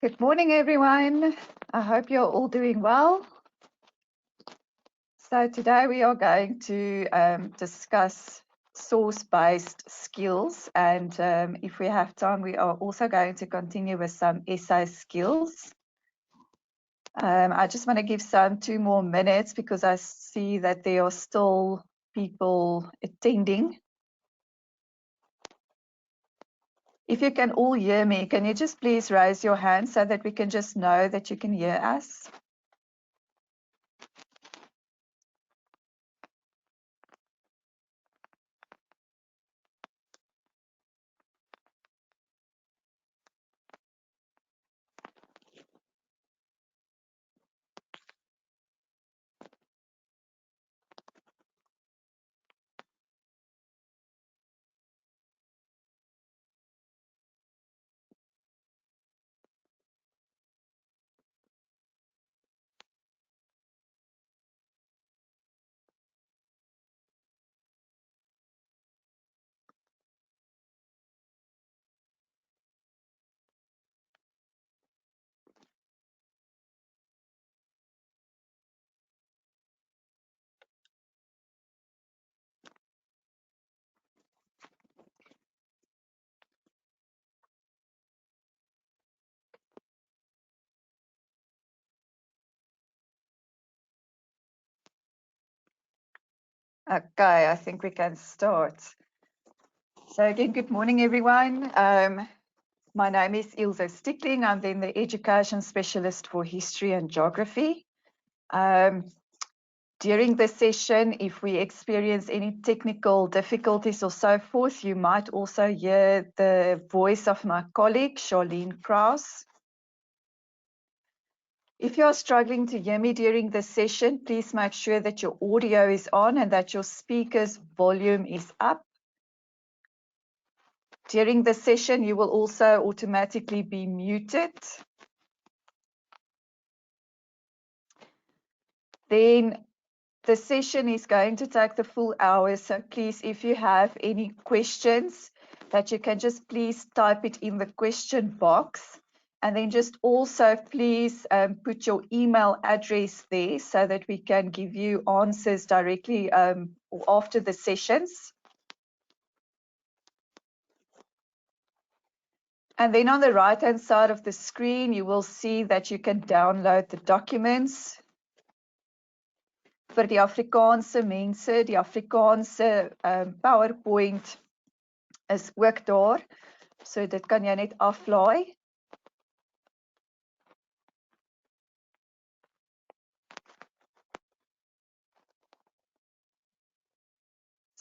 Good morning, everyone. I hope you're all doing well. So today we are going to discuss source-based skills, and if we have time, we are also going to continue with some essay skills. I just want to give some 2 more minutes because I see that there are still people attending. If you can all hear me, can you just please raise your hand so that we can just know that you can hear us? Okay, I think we can start. So again, good morning, everyone. My name is Ilse Stickling. I'm then the Education Specialist for History and Geography. During this session, if we experience any technical difficulties or so forth, you might also hear the voice of my colleague, Charlene Krause. If you are struggling to hear me during this session, please make sure that your audio is on and that your speaker's volume is up. During the session, you will also automatically be muted. Then the session is going to take the full hour, so please, if you have any questions, that you can just please type it in the question box. And then just also please put your email address there so that we can give you answers directly after the sessions. And then on the right-hand side of the screen, you will see that you can download the documents. Vir die Afrikaanse mense, die Afrikaanse PowerPoint is ook daar. So dit kan jy net aflaai.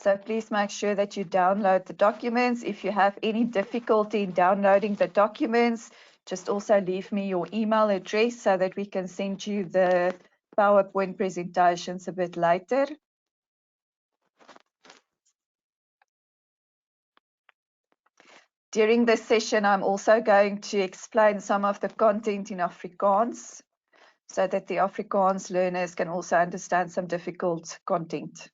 So please make sure that you download the documents. If you have any difficulty in downloading the documents, just also leave me your email address so that we can send you the PowerPoint presentations a bit later. During this session, I'm also going to explain some of the content in Afrikaans so that the Afrikaans learners can also understand some difficult content.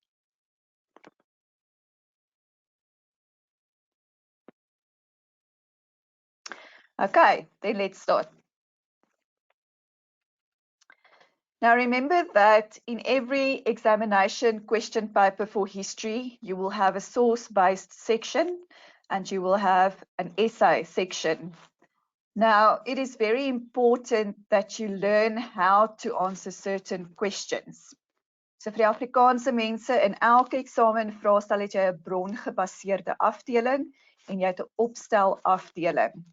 Okay, then let's start. Now remember that in every examination question paper for history, you will have a source-based section and you will have an essay section. Now, it is very important that you learn how to answer certain questions. So vir die Afrikaanse mense, in elke eksamen vraestel het jy 'n brongebaseerde afdeling en jy het 'n opstel afdeling.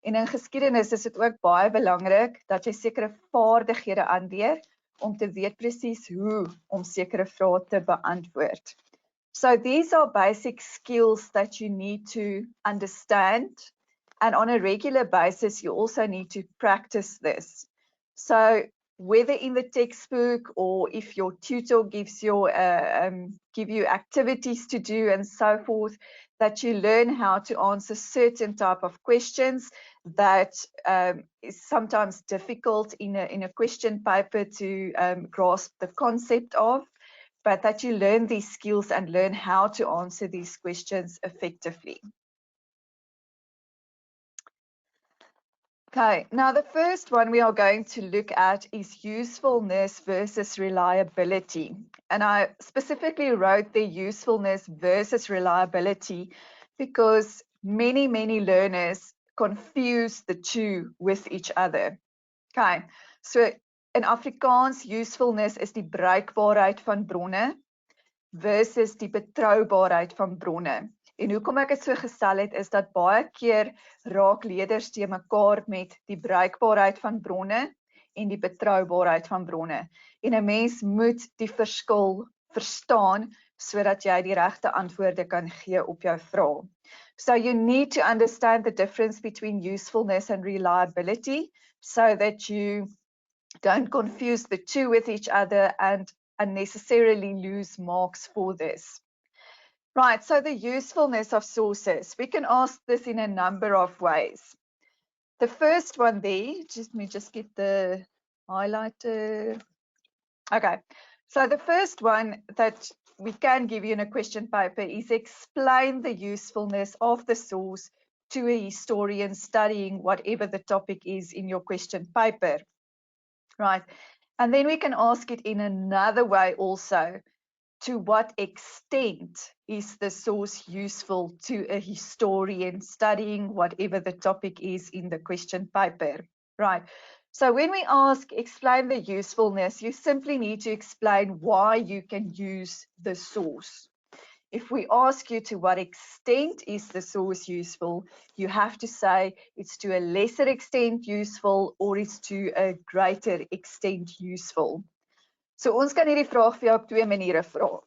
En in geskiedenis is dit ook baie belangrik dat jy sekere vaardighede aanleer om te weet presies hoe om sekere vrae te beantwoord. So these are basic skills that you need to understand, and on a regular basis you also need to practice this. So whether in the textbook or if your tutor gives you give you activities to do and so forth, that you learn how to answer certain type of questions that is sometimes difficult in a question paper to grasp the concept of, but that you learn these skills and learn how to answer these questions effectively. Okay, now the first one we are going to look at is usefulness versus reliability. And I specifically wrote the usefulness versus reliability because many learners confuse the two with each other. Okay, so in Afrikaans, usefulness is die bruikbaarheid van bronne versus die betroubaarheid van bronne. En hoekom ek dit so gestel het, is dat baie keer raak leerders te mekaar met die bruikbaarheid van bronne en die betroubaarheid van bronne. En 'n mens moet die verskil verstaan sodat jy die regte antwoorde kan gee op jou vrae. So you need to understand the difference between usefulness and reliability so that you don't confuse the two with each other and unnecessarily lose marks for this. Right, so the usefulness of sources. We can ask this in a number of ways. The first one there, let me just get the highlighter. Okay, so the first one that we can give you in a question paper is explain the usefulness of the source to a historian studying whatever the topic is in your question paper. Right, and then we can ask it in another way also. To what extent is the source useful to a historian studying whatever the topic is in the question paper? Right. So when we ask, explain the usefulness, you simply need to explain why you can use the source. If we ask you to what extent is the source useful, you have to say it's to a lesser extent useful or it's to a greater extent useful. So ons kan hierdie vraag vir jou op twee maniere vra.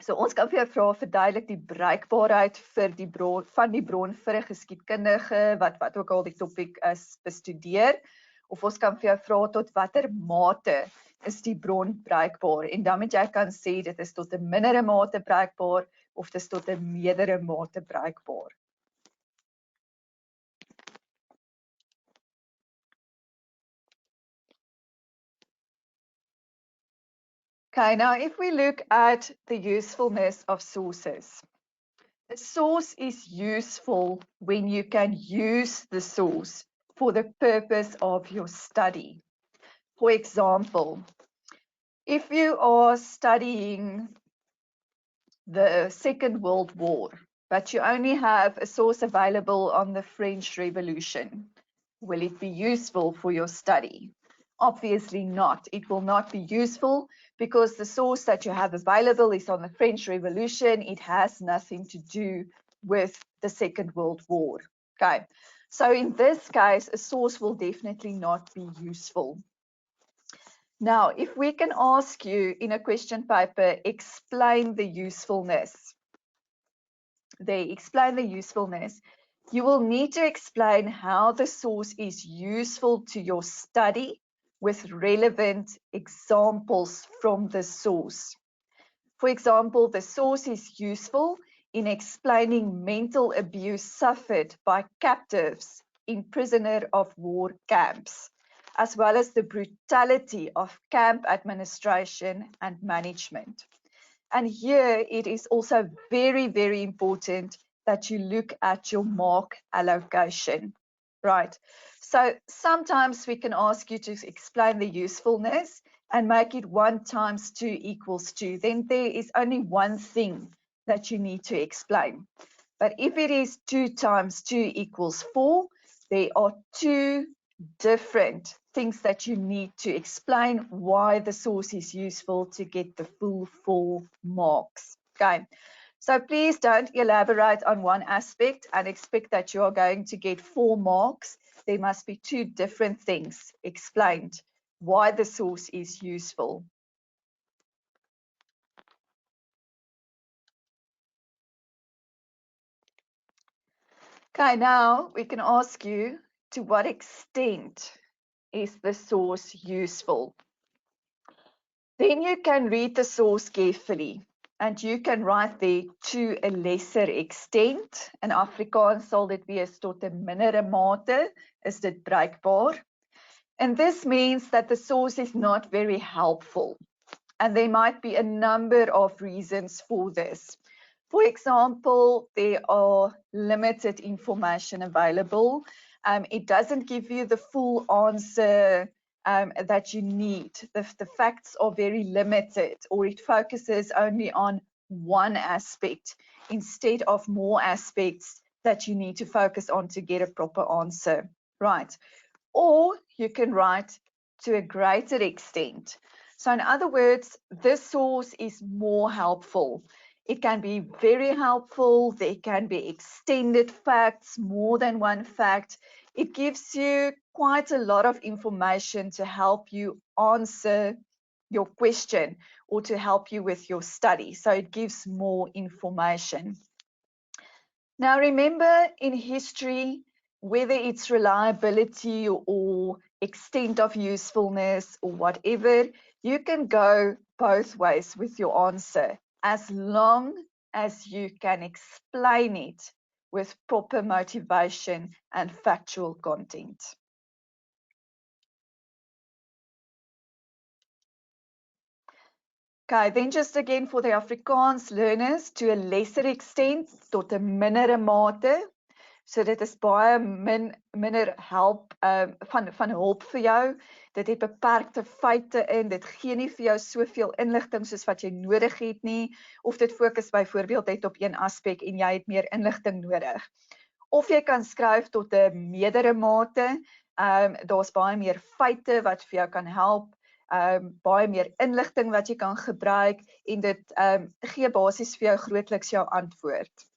So ons kan vir jou vra verduidelik die bruikbaarheid vir die bron van die bron vir 'n geskiedkundige wat ook al die topik is bestudeer, of ons kan vir jou vra tot watter mate is die bron bruikbaar en dan moet jy kan sê dit is tot 'n mindere mate bruikbaar of dit is tot 'n meerdere mate bruikbaar. Okay, now if we look at the usefulness of sources. A source is useful when you can use the source for the purpose of your study. For example, if you are studying the Second World War, but you only have a source available on the French Revolution, will it be useful for your study? Obviously not. It will not be useful because the source that you have available is on the French Revolution. It has nothing to do with the Second World War. Okay, so in this case, a source will definitely not be useful. Now, if we can ask you in a question paper, explain the usefulness. Explain the usefulness. You will need to explain how the source is useful to your study with relevant examples from the source. For example, the source is useful in explaining mental abuse suffered by captives in prisoner of war camps, as well as the brutality of camp administration and management. And here it is also very important that you look at your mark allocation, right? So sometimes we can ask you to explain the usefulness and make it 1 times 2 equals 2. Then there is only one thing that you need to explain. But if it is 2 times 2 equals 4, there are 2 different things that you need to explain why the source is useful to get the full 4 marks. Okay, so please don't elaborate on one aspect and expect that you are going to get 4 marks. There must be 2 different things explained why the source is useful. Okay, now we can ask you, to what extent is the source useful? Then you can read the source carefully and you can write there to a lesser extent. In Afrikaans sal dit wees tot 'n mindere mate is dit bruikbaar. And this means that the source is not very helpful. And there might be a number of reasons for this. For example, there are limited information available. It doesn't give you the full answer that you need. The facts are very limited, or it focuses only on one aspect instead of more aspects that you need to focus on to get a proper answer, right? Or you can write to a greater extent. So in other words, this source is more helpful. It can be very helpful. There can be extended facts, more than one fact. It gives you quite a lot of information to help you answer your question or to help you with your study. So it gives more information. Now, remember, in history, whether it's reliability or extent of usefulness or whatever, you can go both ways with your answer as long as you can explain it with proper motivation and factual content. Okay, then just again for the Afrikaans learners, to a lesser extent, tot 'n mindere mate. So dit is baie minder help van hulp vir jou. Dit het beperkte feite in. Dit gee nie vir jou soveel inligting soos wat jy nodig het nie, of dit fokus byvoorbeeld net op een aspek en jy het meer inligting nodig. Of jy kan skryf tot 'n meerdere mate. Daar's baie meer feite wat vir jou kan help. Baie meer inligting wat jy kan gebruik en dit gee basies vir jou grootliks jou antwoord.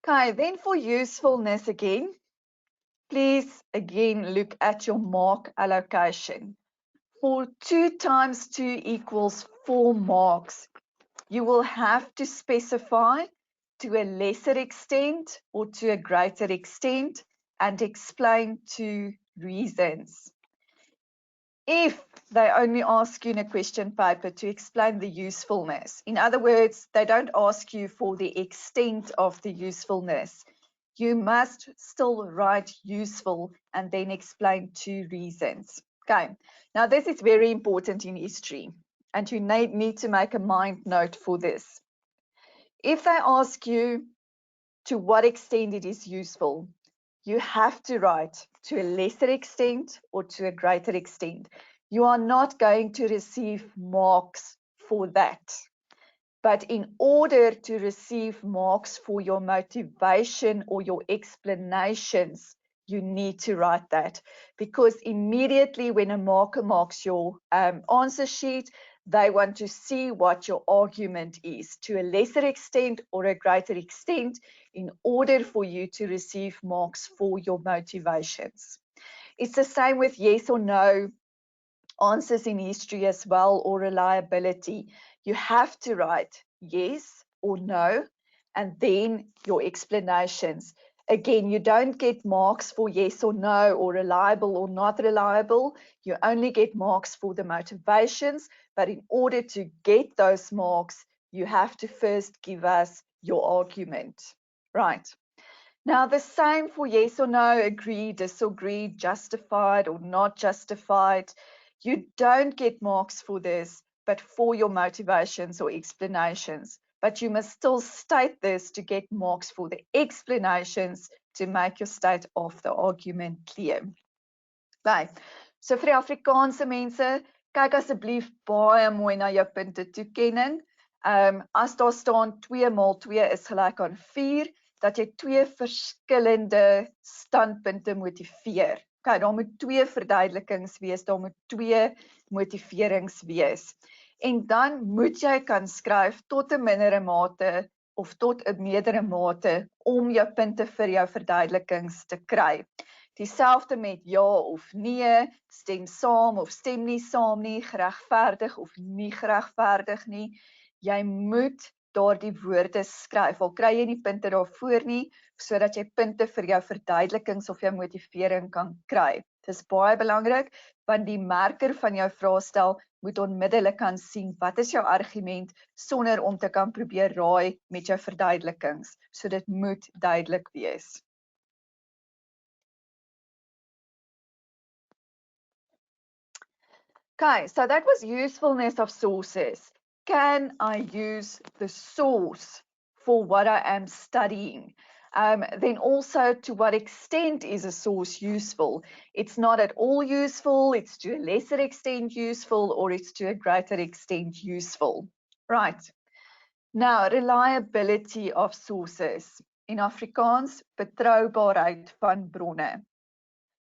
Okay, then for usefulness again, please again look at your mark allocation. For 2 times 2 equals 4 marks, you will have to specify to a lesser extent or to a greater extent and explain 2 reasons. If they only ask you in a question paper to explain the usefulness, in other words, they don't ask you for the extent of the usefulness, you must still write useful and then explain 2 reasons. Okay, now this is very important in history and you need to make a mind note for this. If they ask you to what extent it is useful, you have to write to a lesser extent or to a greater extent. You are not going to receive marks for that. But in order to receive marks for your motivation or your explanations, you need to write that. Because immediately when a marker marks your answer sheet, they want to see what your argument is to a lesser extent or a greater extent in order for you to receive marks for your motivations. It's the same with yes or no answers in history as well, or reliability. You have to write yes or no and then your explanations. Again, you don't get marks for yes or no or reliable or not reliable. You only get marks for the motivations, but in order to get those marks, you have to first give us your argument. Right. Now, the same for yes or no, agree, disagree, justified or not justified. You don't get marks for this, but for your motivations or explanations. But you must still state this to get marks for the explanations to make your state of the argument clear. Right. So vir die Afrikaanse mense, kyk asseblief baie mooi na jou punte toekenning. As daar staan 2 maal 2 is gelyk aan 4, dat jy 2 verskillende standpunte motiveer. Okay, daar moet 2 verduidelikings wees, daar moet 2 motiverings wees. En dan moet jy kan skryf tot 'n mindere mate of tot 'n meerdere mate om jou punte vir jou verduidelikings te kry. Dieselfde met ja of nee, stem saam of stem nie saam nie, geregverdig of nie geregverdig nie. Jy moet daardie woorde skryf. Al kry jy nie punte daarvoor nie, sodat jy punte vir jou verduidelikings of jou motivering kan kry. Dit is baie belangrik, want die merker van jou vraestel moet onmiddellik kan sien wat is jou argument sonder om te kan probeer raai met jou verduidelikings. So dit moet duidelik wees. Okay, so that was usefulness of sources. Can I use the source for what I am studying. Then also, to what extent is a source useful? It's not at all useful, it's to a lesser extent useful, or it's to a greater extent useful. Right. Now, reliability of sources. In Afrikaans, betrouwbaarheid van bronne.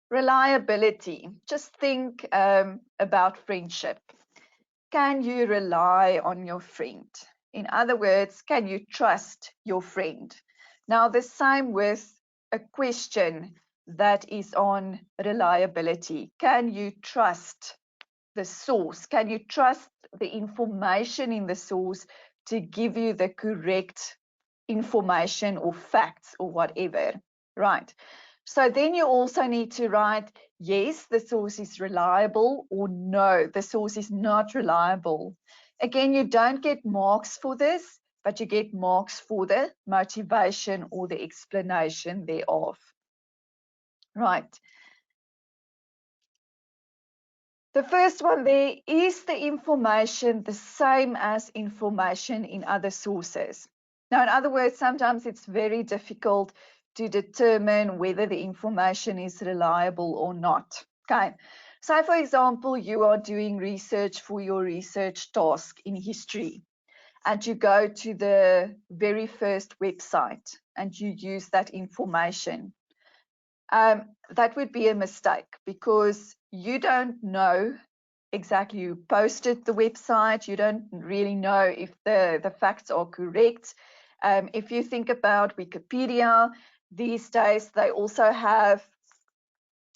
Reliability. Just think about friendship. Can you rely on your friend? In other words, can you trust your friend? Now, the same with a question that is on reliability. Can you trust the source? Can you trust the information in the source to give you the correct information or facts or whatever? Right. So then you also need to write, yes, the source is reliable, or no, the source is not reliable. Again, you don't get marks for this, but you get marks for the motivation or the explanation thereof. Right. The first one there, is the information the same as information in other sources? Now, in other words, sometimes it's very difficult to determine whether the information is reliable or not. Okay. So, for example, you are doing research for your research task in history, and you go to the very first website and you use that information. That would be a mistake, because you don't know exactly who posted the website. You don't really know if the facts are correct. If you think about Wikipedia, these days they also have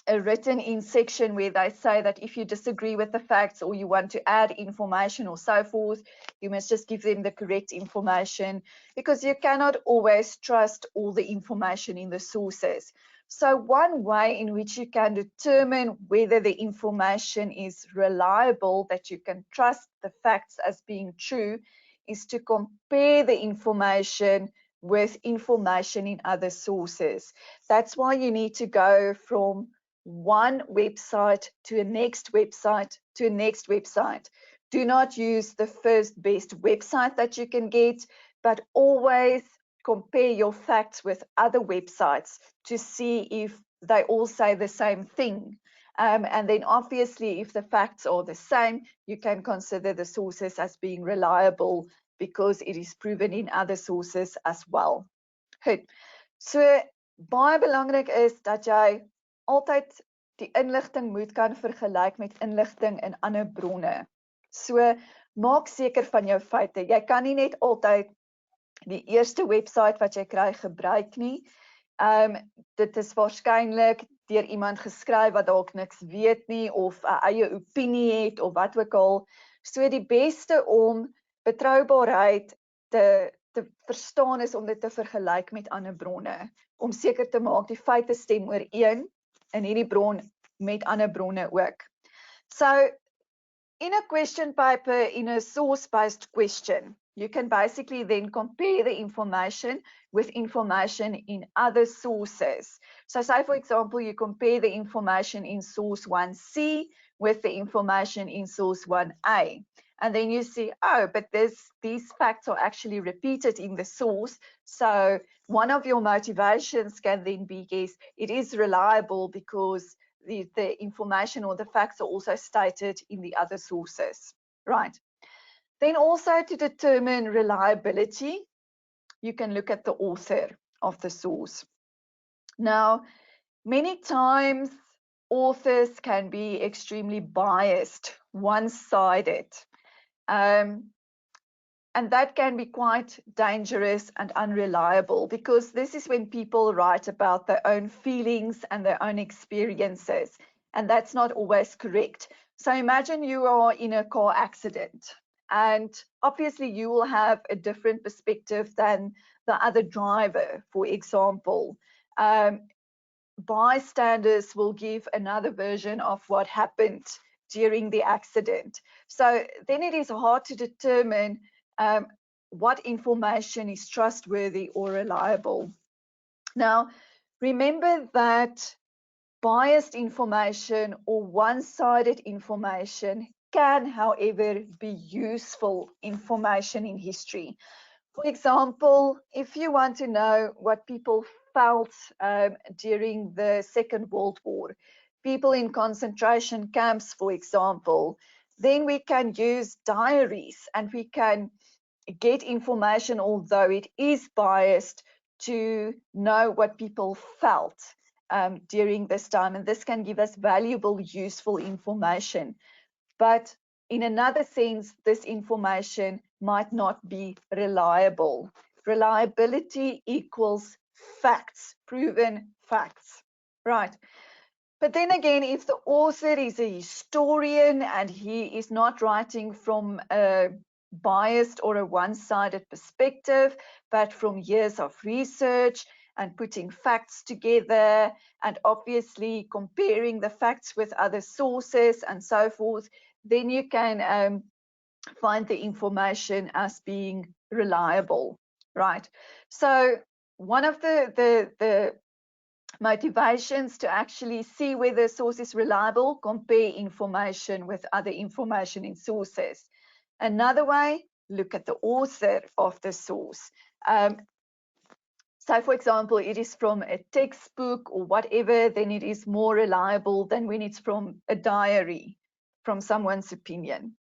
a written in section where they say that if you disagree with the facts or you want to add information or so forth, you must just give them the correct information, because you cannot always trust all the information in the sources. So one way in which you can determine whether the information is reliable, that you can trust the facts as being true, is to compare the information with information in other sources. That's why you need to go from one website to a next website to a next website. Do not use the first best website that you can get, but always compare your facts with other websites to see if they all say the same thing. And then obviously, if the facts are the same, you can consider the sources as being reliable, because it is proven in other sources as well. Goed. So baie belangrik is dat jy altyd die inligting moet kan vergelyk met inligting in ander bronne. So maak seker van jou feite. Jy kan nie net altyd die eerste webwerf wat jy kry gebruik nie. Dit is waarskynlik deur iemand geskryf wat dalk niks weet nie, of 'n eie opinie het, of wat ook al. So die beste om betroubaarheid te verstaan is om dit te vergelyk met ander bronne, om seker te maak die feite stem ooreen in hierdie bron met ander bronne ook. So in a question paper, in a source-based question, you can basically then compare the information with information in other sources. So say, for example, you compare the information in source 1C with the information in source 1A. And then you see, oh, but these facts are actually repeated in the source. So one of your motivations can then be, yes, it is reliable because the information or the facts are also stated in the other sources. Right. Then also, to determine reliability, you can look at the author of the source. Now, many times authors can be extremely biased, one-sided. And that can be quite dangerous and unreliable, because this is when people write about their own feelings and their own experiences, and that's not always correct. So imagine you are in a car accident, and obviously you will have a different perspective than the other driver, for example. Bystanders will give another version of what happened during the accident. So then it is hard to determine what information is trustworthy or reliable. Now, remember that biased information or one-sided information can, however, be useful information in history. For example, if you want to know what people felt during the Second World War, people in concentration camps, for example, then we can use diaries and we can get information, although it is biased, to know what people felt during this time. And this can give us valuable, useful information. But in another sense, this information might not be reliable. Reliability equals facts, proven facts, right? But then again, if the author is a historian and he is not writing from a biased or a one-sided perspective, but from years of research and putting facts together and obviously comparing the facts with other sources and so forth, then you can find the information as being reliable, right? So one of the motivations to actually see whether a source is reliable, compare information with other information in sources. Another way, look at the author of the source. So for example, it is from a textbook or whatever, then it is more reliable than when it's from a diary, from someone's opinion.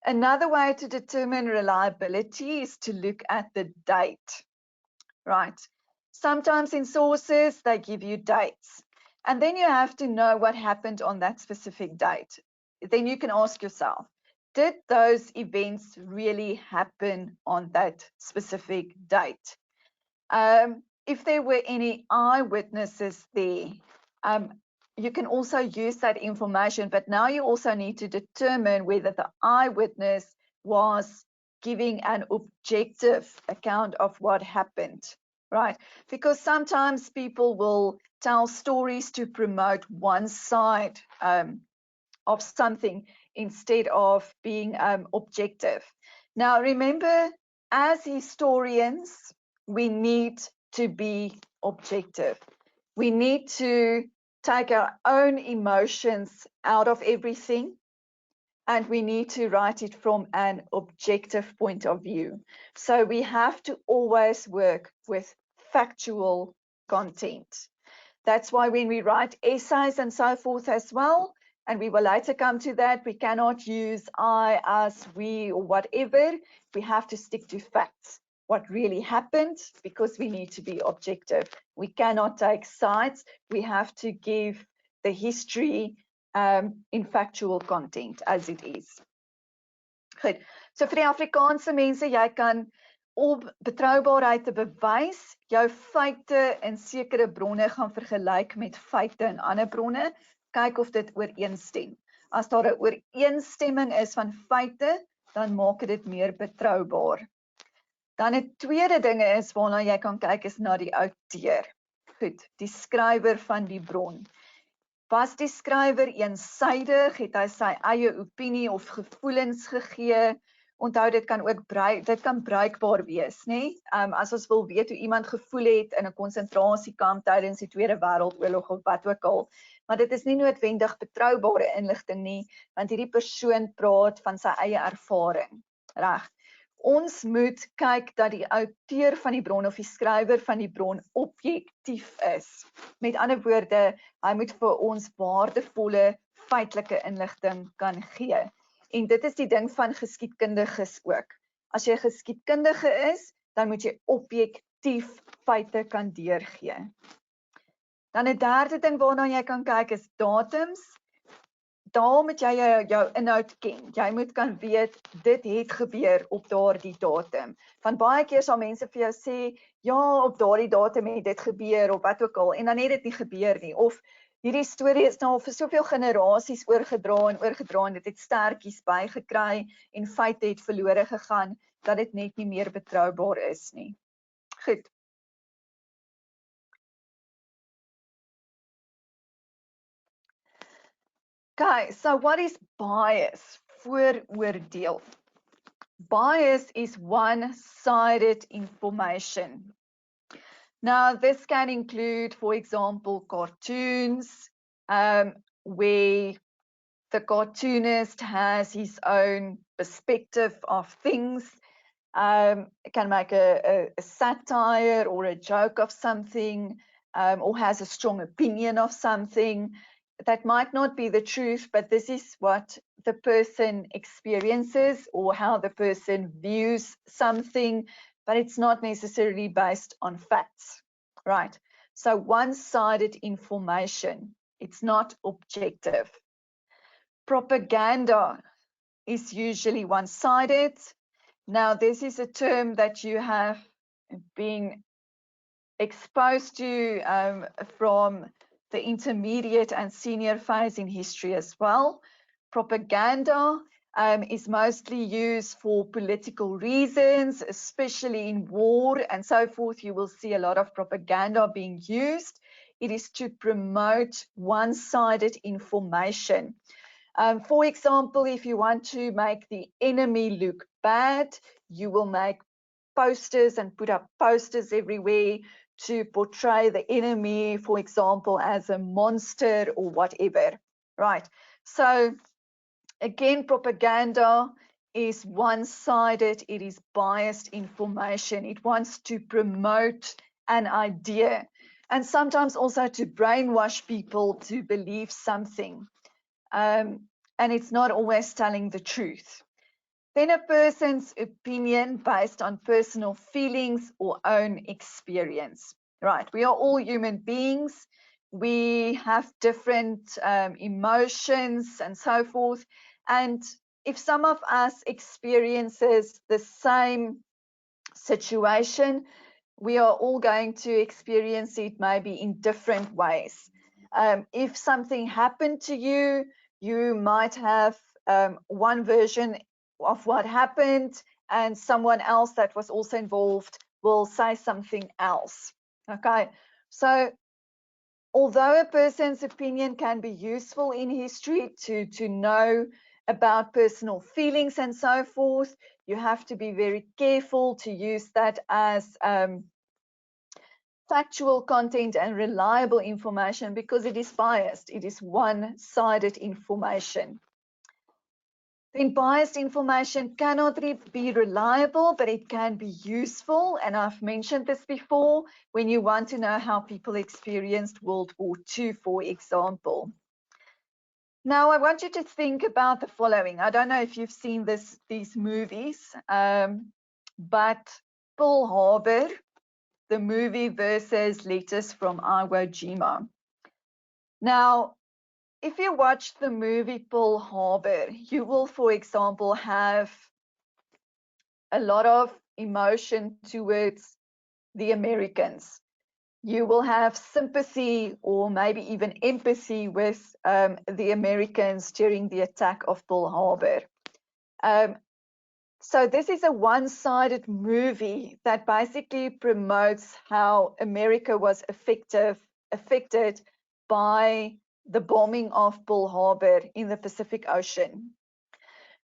Another way to determine reliability is to look at the date, right? Sometimes in sources, they give you dates. And then you have to know what happened on that specific date. Then you can ask yourself, did those events really happen on that specific date? If there were any eyewitnesses there, you can also use that information, but now you also need to determine whether the eyewitness was giving an objective account of what happened, right? Because sometimes people will tell stories to promote one side of something instead of being objective. Now, remember, as historians, we need to be objective. We need to take our own emotions out of everything, and we need to write it from an objective point of view. So we have to always work with factual content. That's why when we write essays and so forth as well, and we will later come to that, we cannot use I, us, we, or whatever. We have to stick to facts, what really happened, because we need to be objective. We cannot take sides. We have to give the history in factual content as it is. Goed, so vir die Afrikaanse mense, jy kan om betroubaarheid te bewys, jou feite in sekere bronne gaan vergelyk met feite in ander bronne, kyk of dit ooreenstem. As daar 'n ooreenstemming is van feite, dan maak dit meer betroubaar. Dan 'n tweede ding is waarna jy kan kyk is na die outeur. Goed, die skrywer van die bron. Was die skrywer eensydig, het hy sy eie opinie of gevoelens gegee? Onthou, dit kan ook bruikbaar wees, nê? As ons wil weet hoe iemand gevoel het in 'n konsentrasiekamp tydens die Tweede Wêreldoorlog of wat ook al, maar dit is nie noodwendig betroubare inligting nie, want hierdie persoon praat van sy eie ervaring, reg? Ons moet kyk dat die outeur van die bron of die skrywer van die bron objektief is. Met ander woorde, hy moet vir ons waardevolle feitelike inligting kan gee. En dit is die ding van geskiedkundiges ook. As jy geskiedkundige is, dan moet jy objektief feite kan deurgee. Dan 'n derde ding waarna jy kan kyk is datums. Daar moet jy jou inhoud ken. Jy moet kan weet, dit het gebeur op daardie datum. Want baie keer sal mense vir jou sê, ja, op daardie datum het dit gebeur, of wat ook al, en dan het dit nie gebeur nie. Of hierdie storie is nou vir soveel generasies oorgedra en dit het sterkies bygekry en feite het verlore gegaan, dat dit net nie meer betroubaar is nie. Goed. Okay, so what is bias? Vooroordeel. Bias is one-sided information. Now, this can include, for example, cartoons, where the cartoonist has his own perspective of things. can make a satire or a joke of something, or has a strong opinion of something. That might not be the truth, but this is what the person experiences or how the person views something, but it's not necessarily based on facts, right? So one-sided information, it's not objective. Propaganda is usually one-sided. Now, this is a term that you have been exposed to from the intermediate and senior phase in history as well. Propaganda is mostly used for political reasons, especially in war and so forth. You will see a lot of propaganda being used. It is to promote one-sided information. For example, if you want to make the enemy look bad, you will make posters and put up posters everywhere to portray the enemy, for example, as a monster or whatever, right? So again, propaganda is one-sided, it is biased information. It wants to promote an idea and sometimes also to brainwash people to believe something. And it's not always telling the truth. Then a person's opinion based on personal feelings or own experience. Right, we are all human beings. We have different emotions and so forth. And if some of us experiences the same situation, we are all going to experience it maybe in different ways. If something happened to you, you might have one version of what happened, and someone else that was also involved will say something else. Okay, so although a person's opinion can be useful in history to know about personal feelings and so forth, you have to be very careful to use that as factual content and reliable information, because it is biased. It is one-sided information. Then biased information cannot be reliable, but it can be useful. And I've mentioned this before, when you want to know how people experienced World War II, for example. Now, I want you to think about the following. I don't know if you've seen these movies, but Pearl Harbor, the movie versus Letters from Iwo Jima. Now, if you watch the movie Pearl Harbor, you will, for example, have a lot of emotion towards the Americans. You will have sympathy or maybe even empathy with the Americans during the attack of Pearl Harbor. So this is a one-sided movie that basically promotes how America was affected by the bombing of Pearl Harbor in the Pacific Ocean.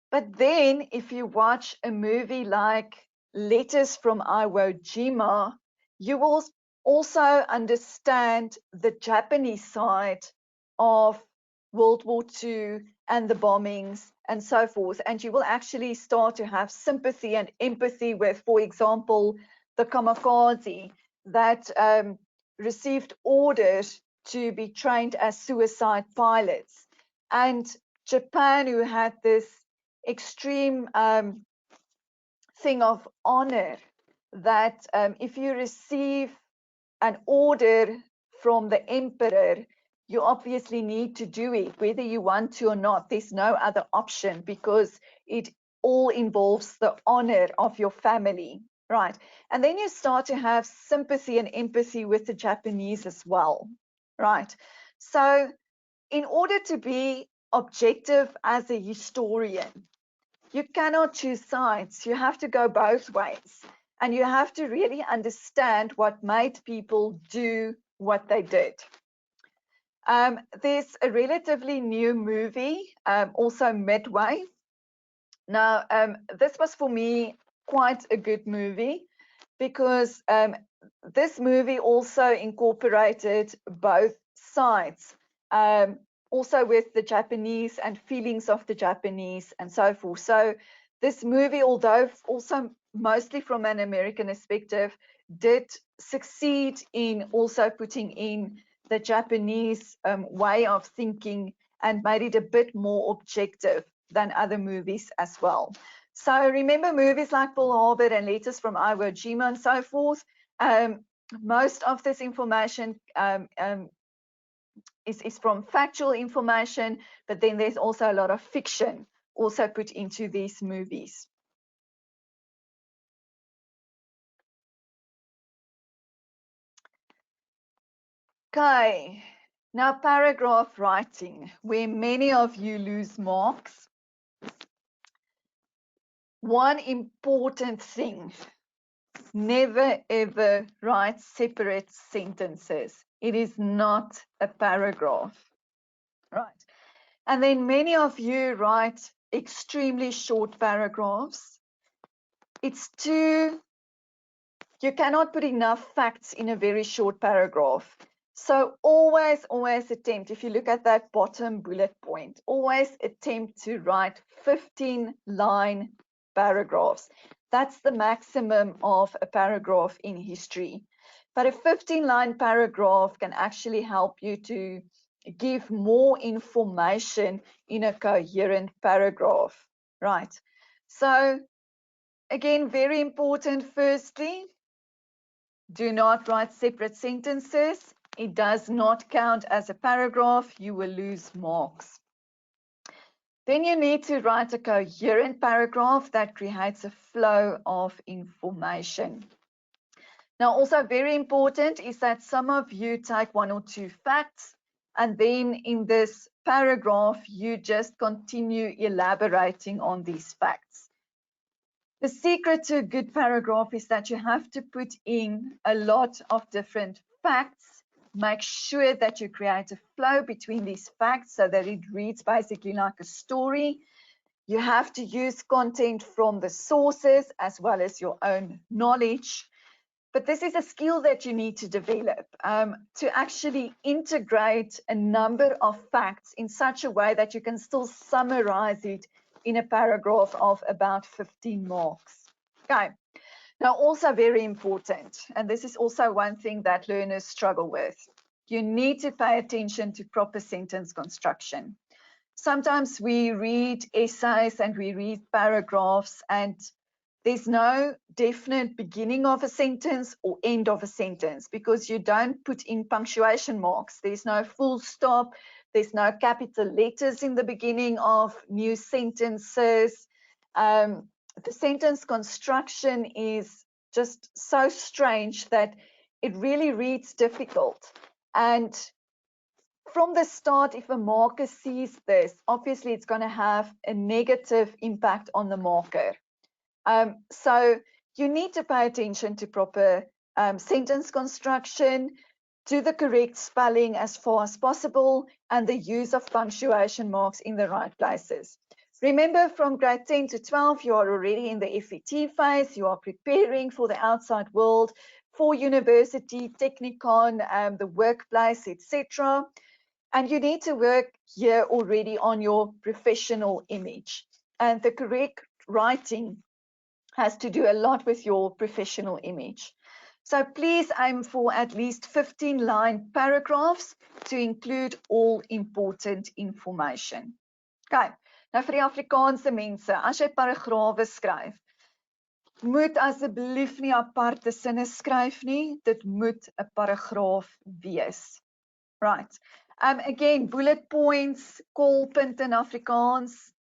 But then if you watch a movie like Letters from Iwo Jima, you will also understand the Japanese side of World War II and the bombings and so forth. And you will actually start to have sympathy and empathy with, for example, the kamikaze that received orders to be trained as suicide pilots. And Japan, who had this extreme thing of honor, that if you receive an order from the emperor, you obviously need to do it, whether you want to or not. There's no other option, because it all involves the honor of your family, right? And then you start to have sympathy and empathy with the Japanese as well, right? So in order to be objective as a historian, you cannot choose sides. You have to go both ways. And you have to really understand what made people do what they did. There's a relatively new movie, also Midway. Now, this was for me quite a good movie, because this movie also incorporated both sides, also with the Japanese and feelings of the Japanese and so forth. So This movie, although also mostly from an American perspective, did succeed in also putting in the Japanese way of thinking and made it a bit more objective than other movies as well. So remember movies like Pearl Harbor and Letters from Iwo Jima and so forth. Most of this information is from factual information, but then there's also a lot of fiction also put into these movies. Okay, now paragraph writing, where many of you lose marks. One important thing, never ever write separate sentences. It is not a paragraph, right? And then many of you write extremely short paragraphs. It's too, you cannot put enough facts in a very short paragraph. So always attempt, if you look at that bottom bullet point, always attempt to write 15-line paragraphs. That's the maximum of a paragraph in history. But a 15-line paragraph can actually help you to give more information in a coherent paragraph, right? So again, very important, firstly, do not write separate sentences. It does not count as a paragraph. You will lose marks. Then you need to write a coherent paragraph that creates a flow of information. Now, also very important is that some of you take one or two facts, and then in this paragraph, you just continue elaborating on these facts. The secret to a good paragraph is that you have to put in a lot of different facts. Make sure that you create a flow between these facts so that it reads basically like a story. You have to use content from the sources as well as your own knowledge. But this is a skill that you need to develop, to actually integrate a number of facts in such a way that you can still summarize it in a paragraph of about 15 marks. Okay, now also very important, and this is also one thing that learners struggle with. You need to pay attention to proper sentence construction. Sometimes we read essays and we read paragraphs and there's no definite beginning of a sentence or end of a sentence because you don't put in punctuation marks. There's no full stop. There's no capital letters in the beginning of new sentences. The sentence construction is just so strange that it really reads difficult. And from the start, if a marker sees this, obviously it's going to have a negative impact on the marker. So you need to pay attention to proper sentence construction, to the correct spelling as far as possible, and the use of punctuation marks in the right places. Remember, from grade 10 to 12, you are already in the FET phase. You are preparing for the outside world, for university, technicon, the workplace, etc. And you need to work here already on your professional image. And the correct writing has to do a lot with your professional image. So please aim for at least 15-line paragraphs to include all important information. Okay, nou vir die Afrikaanse mense, as jy paragrawe skryf, moet asseblief nie aparte sinne skryf nie, dit moet 'n paragraaf wees. Right. Again, bullet points, kolpunt in Afrikaans,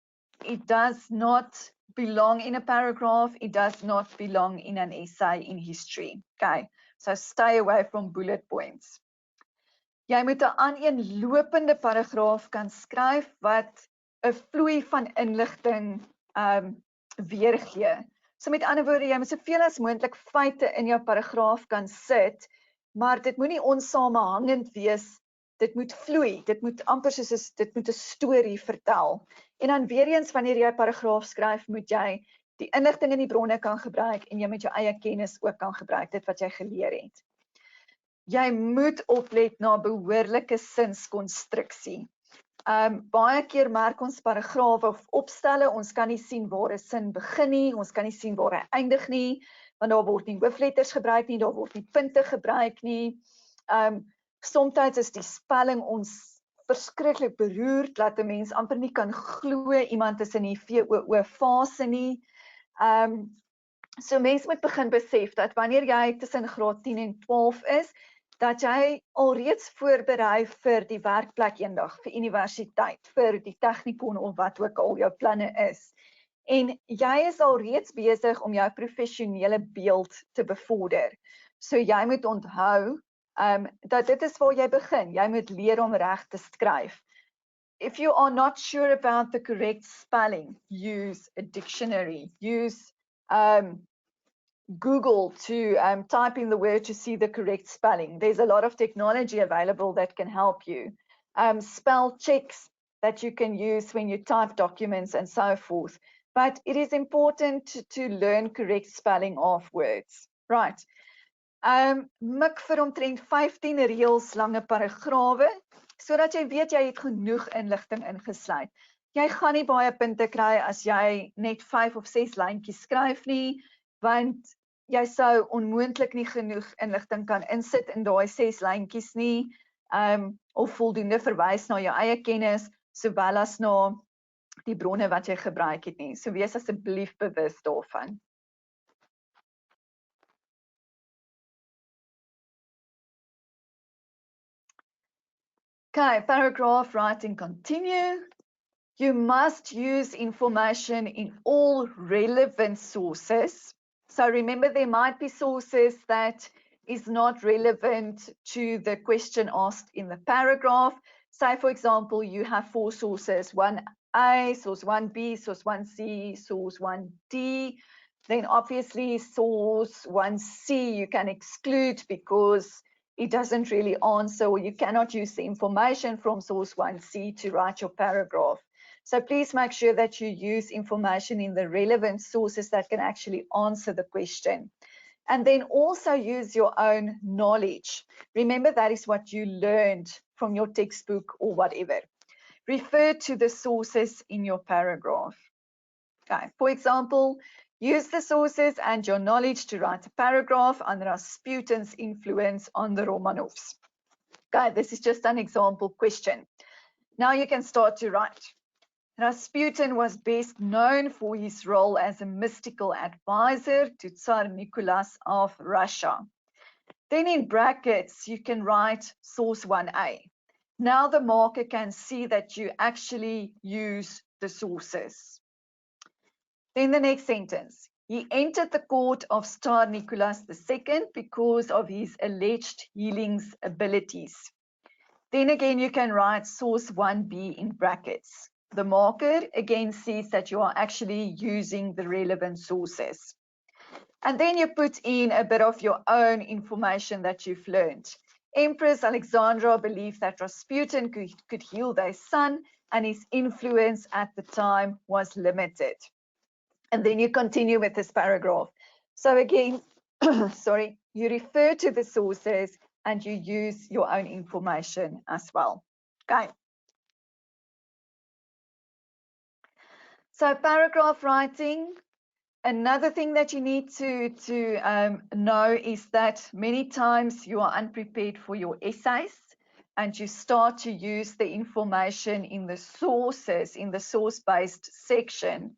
it does not belong in a paragraph. It does not belong in an essay in history. Okay, so stay away from bullet points. Jy moet 'n aaneenlopende paragraaf kan skryf wat 'n vloei van inligting weergee. So met ander woorde, jy moet soveel as moontlik feite in jou paragraaf kan sit, maar dit moenie onsamehangend wees. Dit moet vloei, dit moet amper soos dit moet 'n storie vertel. En dan weer eens wanneer jy 'n paragraaf skryf, moet jy die inligting in die bronne kan gebruik en jy moet jou eie kennis ook kan gebruik, dit wat jy geleer het. Jy moet oplet na behoorlike sinskonstruksie. Baie keer merk ons paragrawe of opstelle, ons kan nie sien waar 'n sin begin nie, ons kan nie sien waar hy eindig nie, want daar word nie hoofletters gebruik nie, daar word nie punte gebruik nie. Somtyds is die spelling ons verskriklik beroerd, dat 'n mens amper nie kan glo iemand is in die VOO fase nie. So mens moet begin besef dat wanneer jy tussen graad 10 en 12 is, dat jy alreeds voorberei vir die werkplek eendag, vir universiteit, vir die tegnikon of wat ook al jou planne is. En jy is alreeds besig om jou professionele beeld te bevorder. So jy moet onthou dat dit is waar jy begin. Jy moet leer om reg te skryf. If you are not sure about the correct spelling, use a dictionary. Use Google to type in the word to see the correct spelling. There's a lot of technology available that can help you. Spell checks that you can use when you type documents and so forth. But it is important to learn correct spelling of words. Right. Mik vir omtrent 15 reëls lange paragrawe, sodat jy weet jy het genoeg inligting ingesluit. Jy gaan nie baie punte kry as jy net 5 of 6 lyntjies skryf nie, want jy sou onmoontlik nie genoeg inligting kan insit in daai 6 lyntjies nie, of voldoende verwys na jou eie kennis, sowel as na die bronne wat jy gebruik het nie. So wees asseblief bewus daarvan. Okay, paragraph writing continue. You must use information in all relevant sources. So remember, there might be sources that is not relevant to the question asked in the paragraph. Say, for example, you have 4 sources, 1A, source 1B, source 1C, source 1D. Then obviously source 1C you can exclude because it doesn't really answer, or you cannot use the information from source 1C to write your paragraph. So please make sure that you use information in the relevant sources that can actually answer the question. And then also use your own knowledge. Remember, that is what you learned from your textbook or whatever. Refer to the sources in your paragraph. Okay. For example, use the sources and your knowledge to write a paragraph on Rasputin's influence on the Romanovs. Okay, this is just an example question. Now you can start to write. Rasputin was best known for his role as a mystical advisor to Tsar Nicholas of Russia. Then in brackets, you can write source 1A. Now the marker can see that you actually use the sources. Then the next sentence. He entered the court of Tsar Nicholas II because of his alleged healing abilities. Then again, you can write source 1B in brackets. The marker again sees that you are actually using the relevant sources. And then you put in a bit of your own information that you've learned. Empress Alexandra believed that Rasputin could heal their son, and his influence at the time was limited. And then you continue with this paragraph. So again, sorry, you refer to the sources and you use your own information as well. Okay. So paragraph writing, another thing that you need to know is that many times you are unprepared for your essays and you start to use the information in the sources, in the source-based section,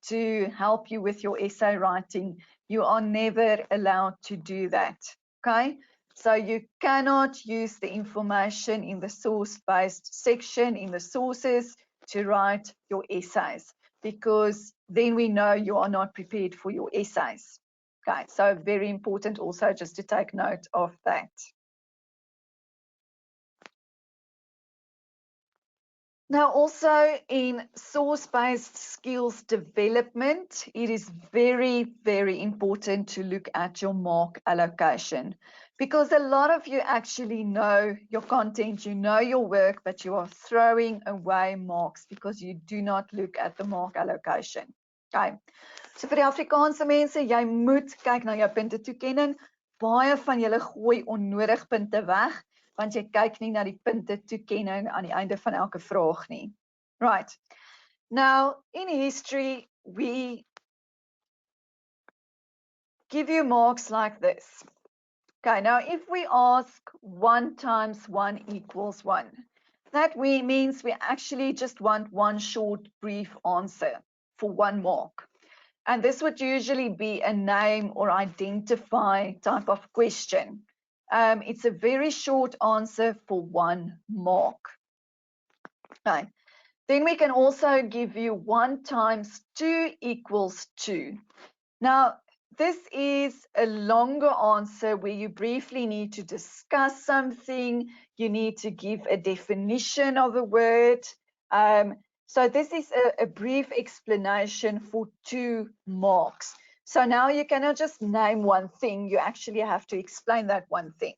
to help you with your essay writing. You are never allowed to do that, okay? So you cannot use the information in the source-based section, in the sources, to write your essays, because then we know you are not prepared for your essays. Okay, so very important also just to take note of that. Now, also in source-based skills development, it is very, very important to look at your mark allocation, because a lot of you actually know your content, you know your work, but you are throwing away marks because you do not look at the mark allocation. Okay. So vir die Afrikaanse mense, jy moet kyk na jou punte toekenning. Baie van julle gooi onnodig punte weg, want jy kyk nie na die punte toekenning aan die einde van elke vraag nie. Right. Now, in history, we give you marks like this. Okay, now if we ask 1 times 1 equals 1, that means we actually just want one short, brief answer for 1 mark. And this would usually be a name or identify type of question. It's a very short answer for 1 mark. Okay. Then we can also give you 1 times 2 equals 2. Now, this is a longer answer where you briefly need to discuss something, you need to give a definition of a word. So this is a brief explanation for 2 marks. So now you cannot just name one thing, you actually have to explain that one thing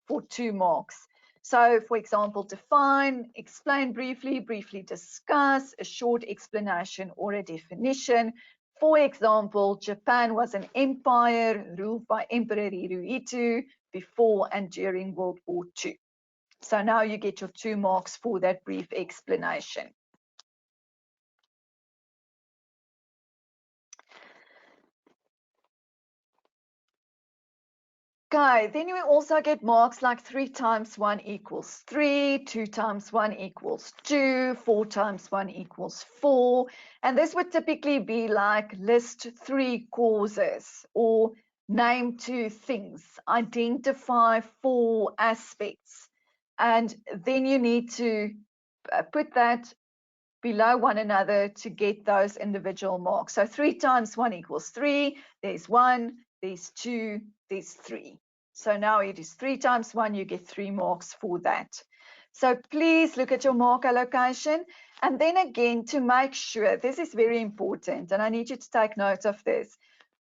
for 2 marks. So, for example, define, explain briefly, briefly discuss, a short explanation or a definition. For example, Japan was an empire ruled by Emperor Hirohito before and during World War II. So now you get your 2 marks for that brief explanation. Okay, then you also get marks like 3 times 1 equals 3, 2 times 1 equals 2, 4 times 1 equals 4. And this would typically be like list 3 causes or name 2 things, identify 4 aspects. And then you need to put that below one another to get those individual marks. So 3 times 1 equals 3, there's 1, there's 2, there's 3. So now it is 3 times 1, you get 3 marks for that. So please look at your mark allocation. And then again, to make sure, this is very important, and I need you to take note of this.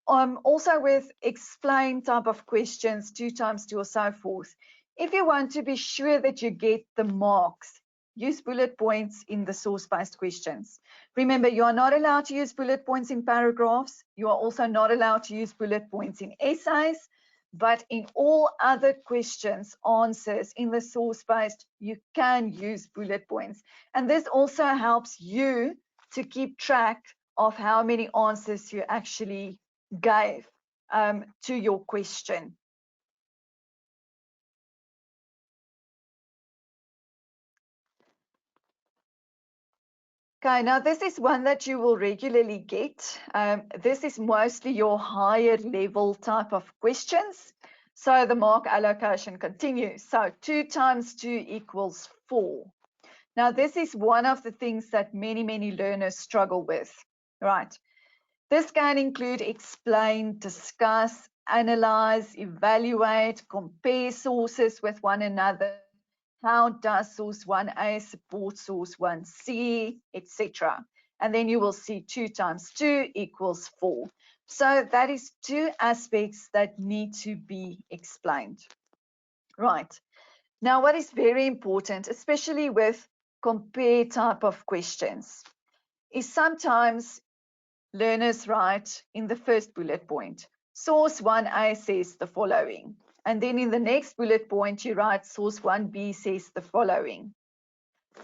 Also with explain type of questions, 2 times 2 or so forth, if you want to be sure that you get the marks, use bullet points in the source-based questions. Remember, you are not allowed to use bullet points in paragraphs. You are also not allowed to use bullet points in essays. But in all other questions, answers in the source-based, you can use bullet points. And this also helps you to keep track of how many answers you actually gave to your question. Okay, now this is one that you will regularly get. This is mostly your higher level type of questions. So the mark allocation continues. So 2 times 2 equals 4. Now this is one of the things that many learners struggle with, right? This can include explain, discuss, analyze, evaluate, compare sources with one another. How does source 1A support source 1C, etc. And then you will see 2 times 2 equals 4. So that is 2 aspects that need to be explained. Right. Now, what is very important, especially with compare type of questions, is sometimes learners write in the first bullet point, source 1A says the following. And then in the next bullet point, you write source 1B says the following.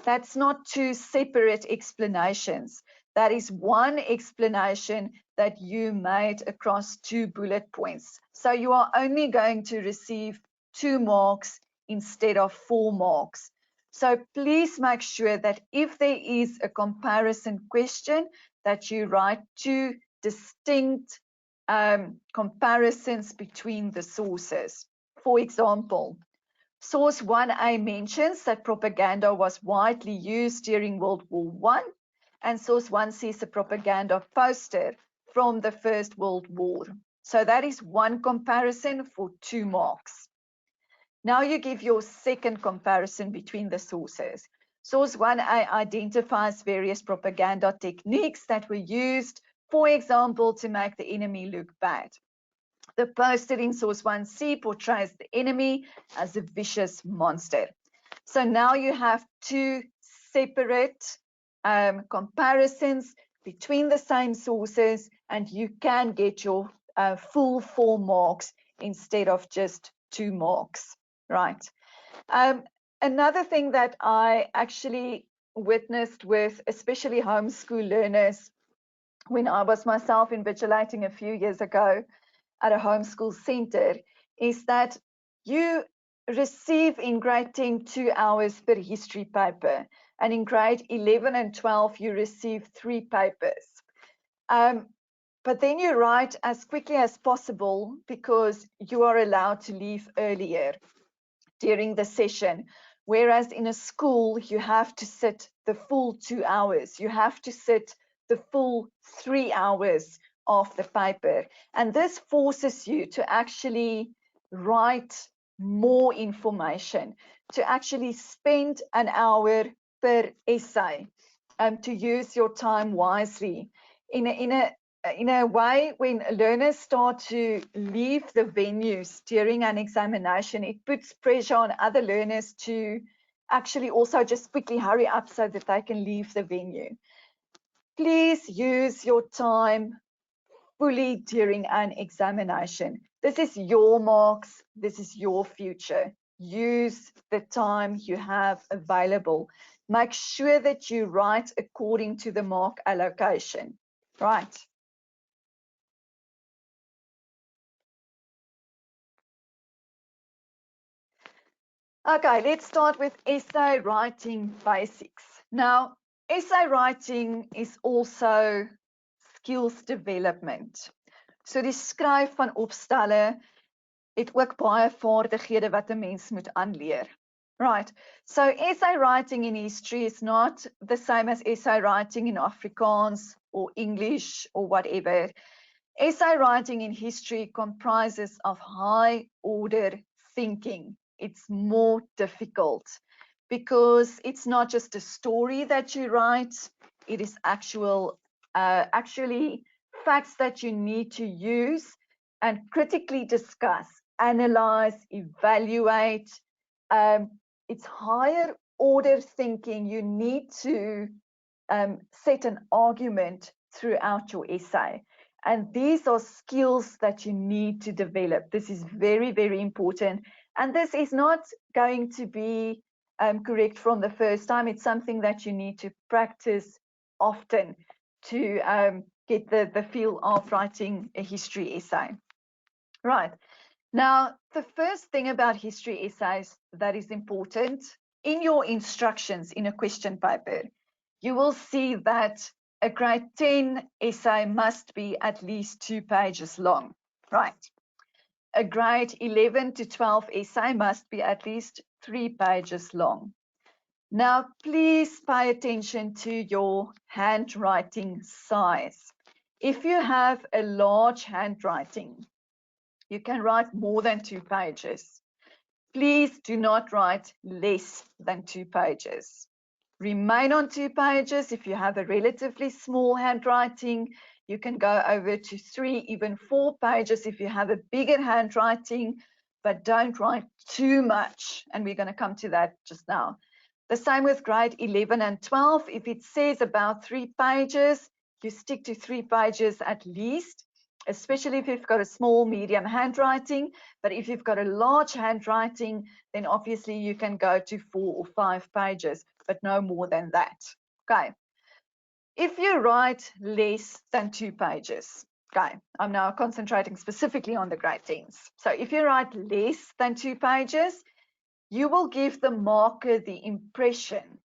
That's not 2 separate explanations. That is one explanation that you made across 2 bullet points. So you are only going to receive 2 marks instead of 4 marks. So please make sure that if there is a comparison question, that you write 2 distinct comparisons between the sources. For example, source 1A mentions that propaganda was widely used during World War I, and source 1 sees a propaganda poster from the First World War. So that is one comparison for 2 marks. Now you give your second comparison between the sources. Source 1A identifies various propaganda techniques that were used, for example, to make the enemy look bad. The poster in source 1C portrays the enemy as a vicious monster. So now you have 2 separate comparisons between the same sources, and you can get your full 4 marks instead of just 2 marks, right? Another thing that I actually witnessed with especially homeschool learners when I was myself invigilating a few years ago at a homeschool center is that you receive in grade 10 2 hours per history paper, and in grade 11 and 12 you receive 3 papers. But then you write as quickly as possible because you are allowed to leave earlier during the session. Whereas in a school, you have to sit the full 2 hours. You have to sit the full 3 hours of the paper. And this forces you to actually write more information, to actually spend an hour per essay, to use your time wisely. In a way, when learners start to leave the venues during an examination, it puts pressure on other learners to actually also just quickly hurry up so that they can leave the venue. Please use your time fully during an examination. This is your marks, this is your future. Use the time you have available. Make sure that you write according to the mark allocation. Right. Okay, let's start with essay writing basics. Now, essay writing is also skills development. So die skryf van opstelle het ook baie vaardighede wat 'n mens moet aanleer. Right. So essay writing in history is not the same as essay writing in Afrikaans or English or whatever. Essay writing in history comprises of high order thinking. It's more difficult because it's not just a story that you write, it is actually facts that you need to use and critically discuss, analyze, evaluate. It's higher order thinking. You need to set an argument throughout your essay. And these are skills that you need to develop. This is very, very important. And this is not going to be correct from the first time. It's something that you need to practice often to get the feel of writing a history essay. Right. Now, the first thing about history essays that is important, in your instructions in a question paper, you will see that a grade 10 essay must be at least 2 pages long. Right. A grade 11 to 12 essay must be at least 3 pages long. Now, please pay attention to your handwriting size. If you have a large handwriting, you can write more than 2 pages. Please do not write less than 2 pages. Remain on 2 pages. If you have a relatively small handwriting, you can go over to 3, even 4 pages if you have a bigger handwriting, but don't write too much. And we're going to come to that just now. The same with grade 11 and 12. If it says about 3 pages, you stick to 3 pages at least, especially if you've got a small, medium handwriting. But if you've got a large handwriting, then obviously you can go to 4 or 5 pages, but no more than that. Okay. If you write less than 2 pages, okay, I'm now concentrating specifically on the grade 10s. So if you write less than 2 pages, you will give the marker the impression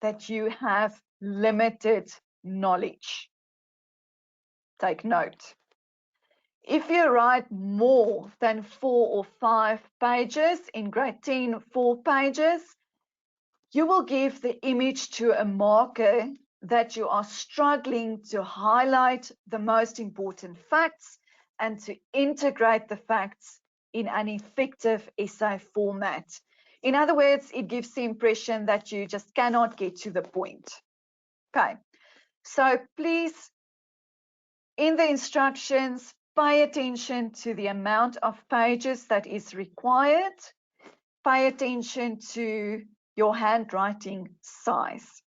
that you have limited knowledge. Take note. If you write more than 4 or 5 pages, in grade 10, 4 pages, you will give the image to a marker that you are struggling to highlight the most important facts and to integrate the facts in an effective essay format. In other words, it gives the impression that you just cannot get to the point. Okay, so please, in the instructions, pay attention to the amount of pages that is required. Pay attention to your handwriting size.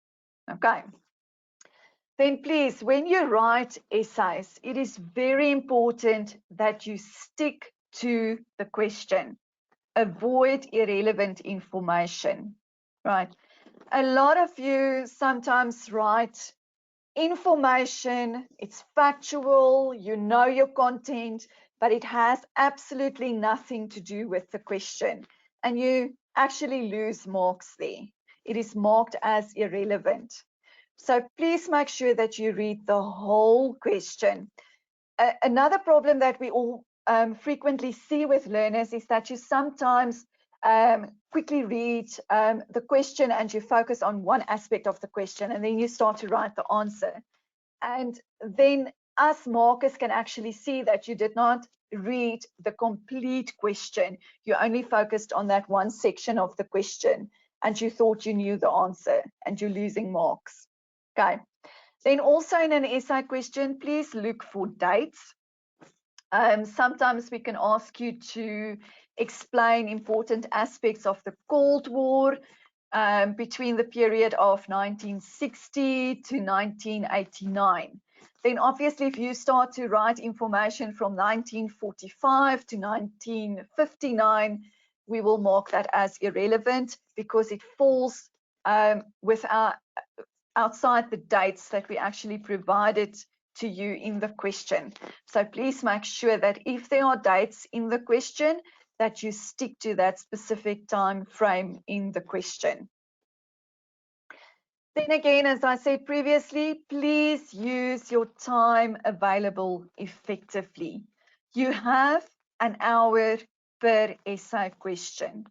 Okay. Then please, when you write essays, it is very important that you stick to the question. avoid irrelevant information, right? A lot of you sometimes write information, it's factual, you know your content, but it has absolutely nothing to do with the question. And you actually lose marks there. It is marked as irrelevant. So please make sure that you read the whole question. Another problem that we all frequently see with learners is that you sometimes quickly read the question and you focus on one aspect of the question and then you start to write the answer. And then us markers can actually see that you did not read the complete question. You only focused on that one section of the question and you thought you knew the answer and you're losing marks. Okay. Then also in an essay question, please look for dates. Sometimes we can ask you to explain important aspects of the Cold War between the period of 1960 to 1989. Then obviously if you start to write information from 1945 to 1959, we will mark that as irrelevant because it falls outside the dates that we actually provided to you in the question. So please make sure that if there are dates in the question, that you stick to that specific time frame in the question. Then again, as I said previously, please use your time available effectively. You have an hour per essay question.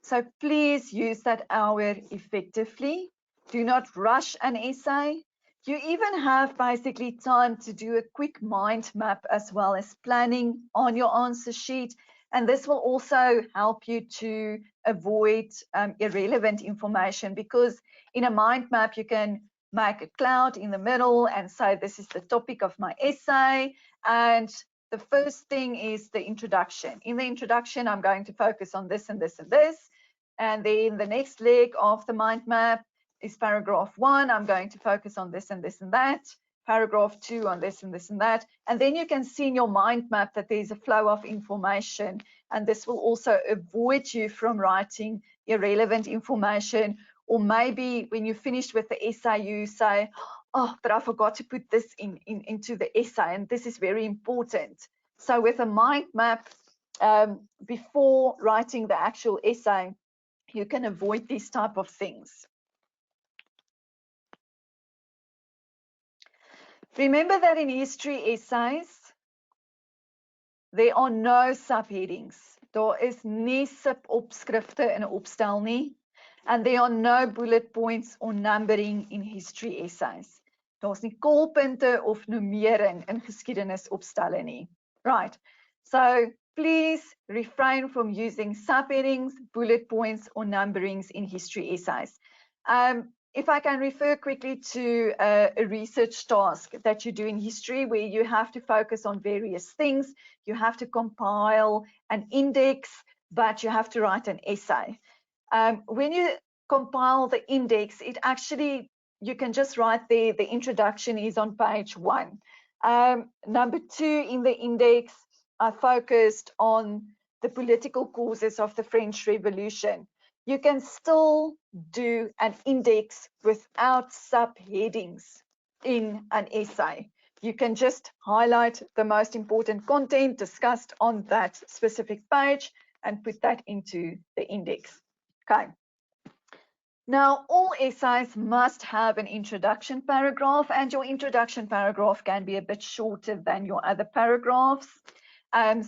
So please use that hour effectively. Do not rush an essay. You even have basically time to do a quick mind map as well as planning on your answer sheet. And this will also help you to avoid irrelevant information, because in a mind map, you can make a cloud in the middle and say, this is the topic of my essay. And the first thing is the introduction. In the introduction, I'm going to focus on this and this and this. And then the next leg of the mind map is paragraph 1. I'm going to focus on this and this and that. Paragraph 2 on this and this and that. And then you can see in your mind map that there's a flow of information. And this will also avoid you from writing irrelevant information. Or maybe when you finished with the essay, you say, oh, but I forgot to put this into the essay. And this is very important. So with a mind map, before writing the actual essay, you can avoid these type of things. Remember that in history essays, there are no subheadings. Daar is nie subopskrifte in 'n opstel nie. And there are no bullet points or numbering in history essays. Daar's nie kolpunte of nummering in geskiedenisopstelle nie. Right. So please refrain from using subheadings, bullet points, or numberings in history essays. If I can refer quickly to a research task that you do in history where you have to focus on various things, you have to compile an index, but you have to write an essay. When you compile the index, it actually, you can just write there, the introduction is on page 1. Number 2 in the index, I focused on the political causes of the French Revolution. You can still do an index without subheadings in an essay. You can just highlight the most important content discussed on that specific page and put that into the index. Okay. Now, all essays must have an introduction paragraph, and your introduction paragraph can be a bit shorter than your other paragraphs.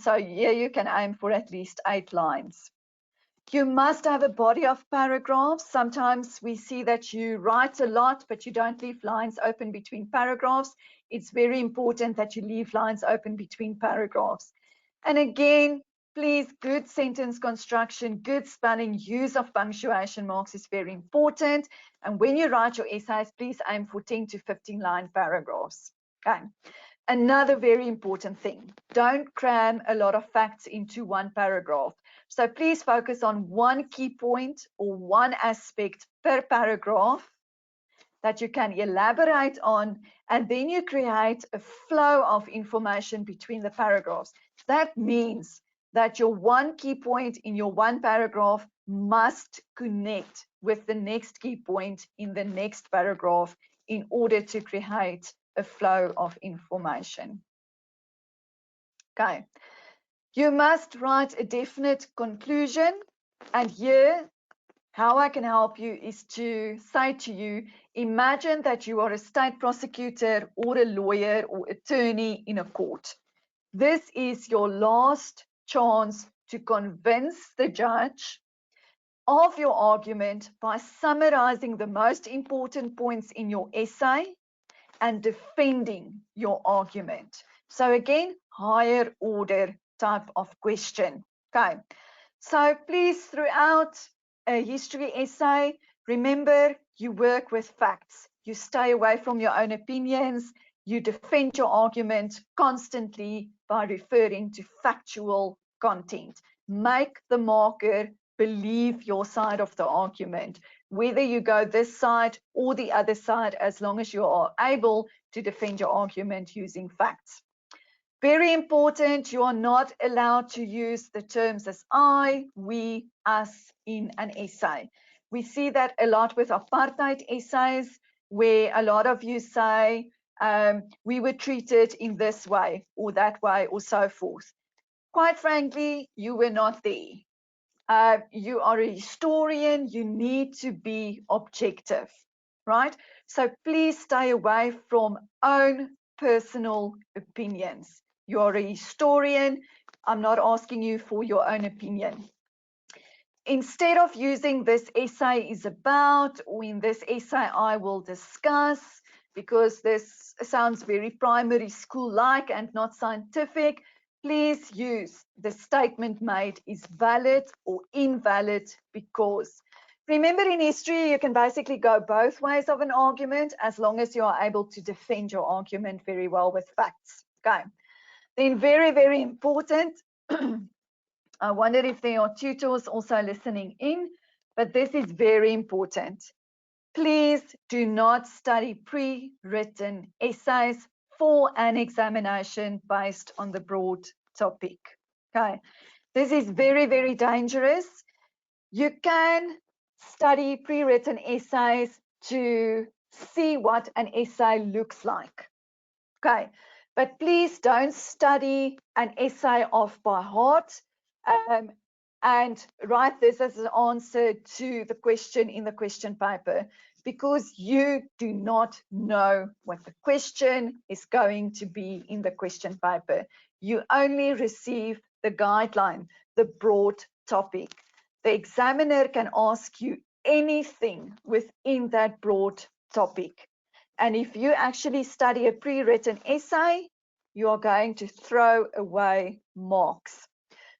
So here you can aim for at least 8 lines. You must have a body of paragraphs. Sometimes we see that you write a lot, but you don't leave lines open between paragraphs. It's very important that you leave lines open between paragraphs. And again, please, good sentence construction, good spelling, use of punctuation marks is very important. And when you write your essays, please aim for 10 to 15 line paragraphs. Okay. Another very important thing, don't cram a lot of facts into one paragraph. So please focus on one key point or one aspect per paragraph that you can elaborate on, and then you create a flow of information between the paragraphs. That means that your one key point in your one paragraph must connect with the next key point in the next paragraph in order to create a flow of information. Okay, you must write a definite conclusion, and here how I can help you is to say to you, imagine that you are a state prosecutor or a lawyer or attorney in a court. This is your last chance to convince the judge of your argument by summarizing the most important points in your essay and defending your argument. So again, higher order type of question. Okay, so please, throughout a history essay, remember you work with facts. You stay away from your own opinions. You defend your argument constantly by referring to factual content. Make the marker believe your side of the argument, whether you go this side or the other side, as long as you are able to defend your argument using facts. Very important, you are not allowed to use the terms as I, we, us in an essay. We see that a lot with apartheid essays, where a lot of you say, we were treated in this way or that way or so forth. Quite frankly, you were not there. You are a historian, you need to be objective, right? So please stay away from own personal opinions. You're a historian. I'm not asking you for your own opinion. Instead of using this essay is about, or in this essay I will discuss, because this sounds very primary school-like and not scientific, please use the statement made is valid or invalid because. Remember, in history, you can basically go both ways of an argument as long as you are able to defend your argument very well with facts. Okay. Then very, very important, I wonder if there are tutors also listening in, but this is very important. Please do not study pre-written essays for an examination based on the broad topic. Okay, this is very, very dangerous. You can study pre-written essays to see what an essay looks like. Okay, but please don't study an essay off by heart and write this as an answer to the question in the question paper, because you do not know what the question is going to be in the question paper. You only receive the guideline, the broad topic. The examiner can ask you anything within that broad topic. And if you actually study a pre-written essay, you are going to throw away marks.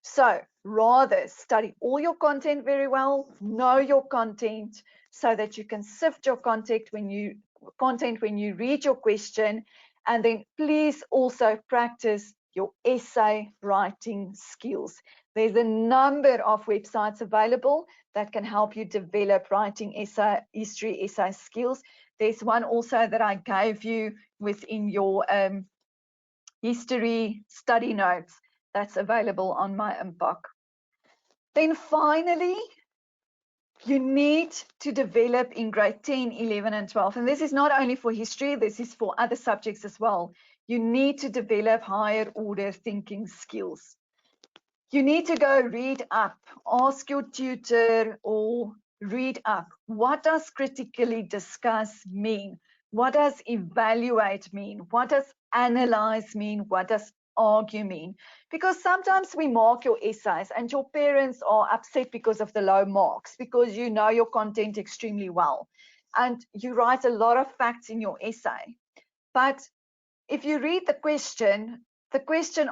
So rather study all your content very well, know your content so that you can sift your content when you read your question, and then please also practice your essay writing skills. There's a number of websites available that can help you develop writing history essay skills. There's one also that I gave you within your history study notes that's available on my inbox. Then finally, you need to develop in grade 10, 11, and 12. And this is not only for history, this is for other subjects as well. You need to develop higher order thinking skills. You need to go read up, ask your tutor or read up. What does critically discuss mean? What does evaluate mean? What does analyze mean? What does argue mean? Because sometimes we mark your essays and your parents are upset because of the low marks, because you know your content extremely well and you write a lot of facts in your essay. But if you read the question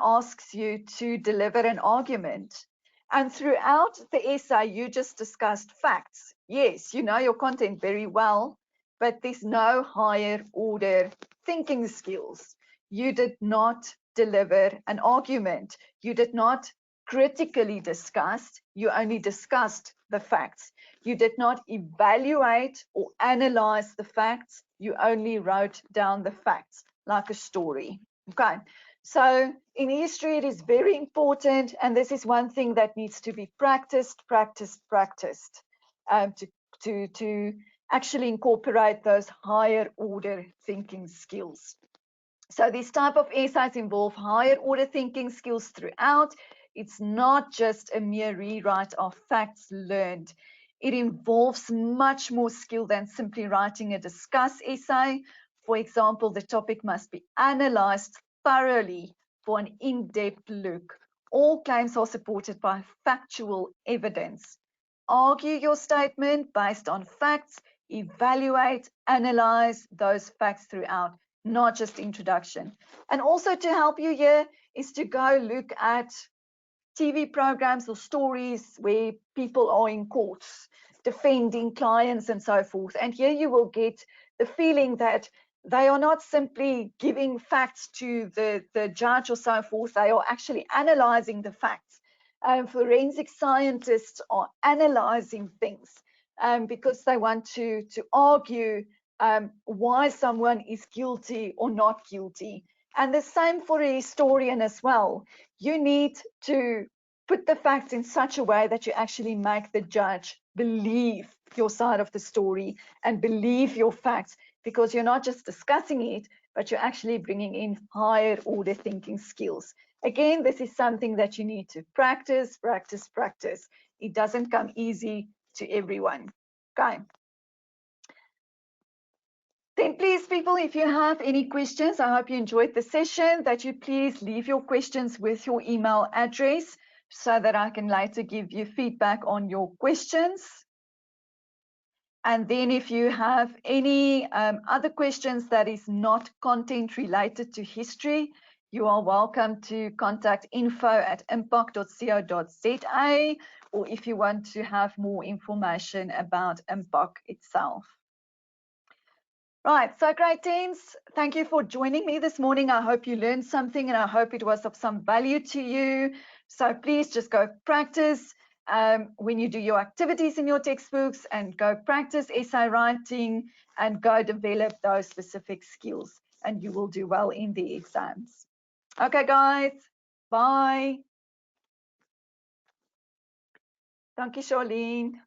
asks you to deliver an argument. And throughout the essay, you just discussed facts. Yes, you know your content very well, but there's no higher order thinking skills. You did not deliver an argument. You did not critically discuss. You only discussed the facts. You did not evaluate or analyze the facts. You only wrote down the facts like a story. Okay, So in history, it is very important, and this is one thing that needs to be practiced, to actually incorporate those higher order thinking skills. So these type of essays involve higher order thinking skills throughout. It's not just a mere rewrite of facts learned. It involves much more skill than simply writing a discuss essay. For example, the topic must be analyzed thoroughly for an in-depth look. All claims are supported by factual evidence. Argue your statement based on facts, evaluate, analyze those facts throughout, not just introduction. And also to help you here is to go look at TV programs or stories where people are in courts defending clients and so forth. And here you will get the feeling that they are not simply giving facts to the judge or so forth, they are actually analyzing the facts. Forensic scientists are analyzing things because they want to argue why someone is guilty or not guilty. And the same for a historian as well. You need to put the facts in such a way that you actually make the judge believe your side of the story and believe your facts, because you're not just discussing it, but you're actually bringing in higher order thinking skills. Again, this is something that you need to practice. It doesn't come easy to everyone. Okay. Then please, people, if you have any questions, I hope you enjoyed the session, that you please leave your questions with your email address so that I can later give you feedback on your questions. And then if you have any other questions that is not content related to history, you are welcome to contact info@impact.co.za, or if you want to have more information about Impact itself. Right, so great teams, thank you for joining me this morning. I hope you learned something and I hope it was of some value to you. So please just go practice when you do your activities in your textbooks, and go practice essay writing and go develop those specific skills, and you will do well in the exams. Okay guys, bye. Dankie Charlene.